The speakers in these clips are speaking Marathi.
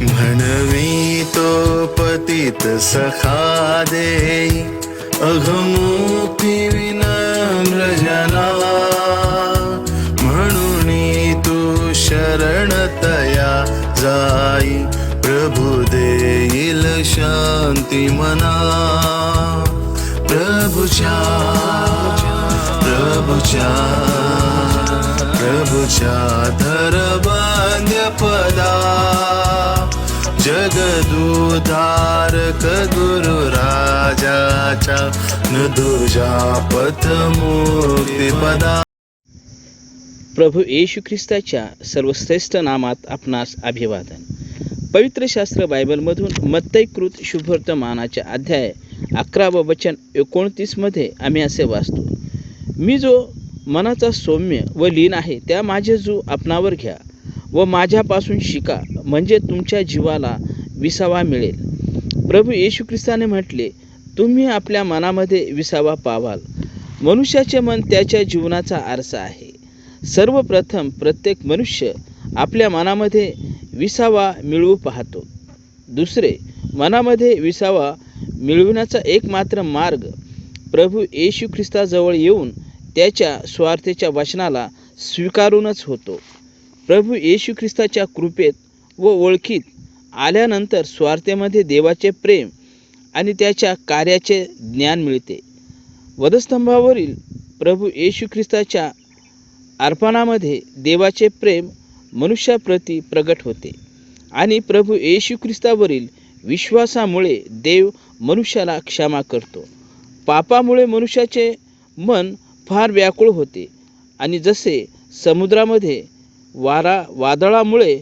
म्हणवी तो पतित सखा देई, अघमुक्ती विनम्र जना. म्हणून तू शरणतया जाई, प्रभु देईल शांती मना. प्रभुच्या धर बांध्य पदा, जगदुधारक गुरु राजाच्या न दुर्जा पथ मुक्ती पदा. प्रभू येशू ख्रिस्ताच्या सर्वश्रेष्ठ नामात आपणास अभिवादन. पवित्र शास्त्र बायबलमधून मत्तईकृत शुभवर्तमानाच्या अध्याय 11 व वचन 29 मध्ये आम्ही असे वाचतो, मी जो मनाचा सौम्य व लीन आहे त्या माझे जू आपणावर घ्या व माझ्यापासून शिका, म्हणजे तुमच्या जीवाला विसावा मिळेल. प्रभू येशू ख्रिस्ताने म्हटले, तुम्ही आपल्या मनामध्ये विसावा पावाल. मनुष्याचे मन त्याच्या जीवनाचा आरसा आहे. सर्वप्रथम प्रत्येक मनुष्य आपल्या मनामध्ये विसावा मिळवू पाहतो. दुसरे, मनामध्ये विसावा मिळविण्याचा एकमात्र मार्ग प्रभू येशू ख्रिस्ताजवळ येऊन त्याच्या स्वार्थेच्या वचनाला स्वीकारूनच होतो. प्रभू येशू ख्रिस्ताच्या कृपेत व ओळखीत आल्यानंतर स्वार्थेमध्ये देवाचे प्रेम आणि त्याच्या कार्याचे ज्ञान मिळते. वधस्तंभावरील प्रभू येशू ख्रिस्ताच्या अर्पणामध्ये देवाचे प्रेम मनुष्याप्रती प्रगट होते आणि प्रभू येशू ख्रिस्तावरील विश्वासामुळे देव मनुष्याला क्षमा करतो. पापामुळे मनुष्याचे मन फार व्याकुळ होते आणि जसे समुद्रामध्ये वादळामुळे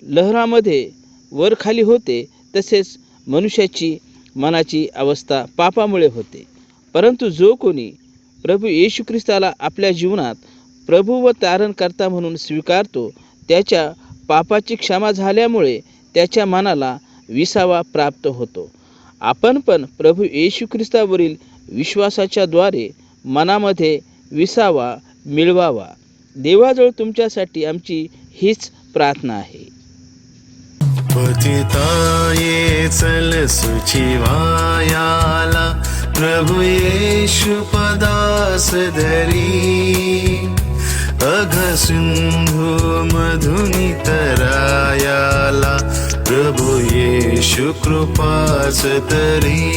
लहरामध्ये वरखाली होते, तसेच मनुष्याची मनाची अवस्था पापामुळे होते. परंतु जो कोणी प्रभू येशू ख्रिस्ताला आपल्या जीवनात प्रभू व तारणकर्ता म्हणून स्वीकारतो, त्याच्या पापाची क्षमा झाल्यामुळे त्याच्या मनाला विसावा प्राप्त होतो. आपण पण प्रभू येशू ख्रिस्तावरील विश्वासाच्या द्वारे मनामध्ये विसावा मिळवावा. देवाजवळ तुमच्यासाठी आमची हीच प्रार्थना आहे. पतिता ये चल सुचिवायाला, प्रभु येशू पदास धरी. अघ सिंधू मधुनी तरायाला, प्रभु येशू कृपाच तरी.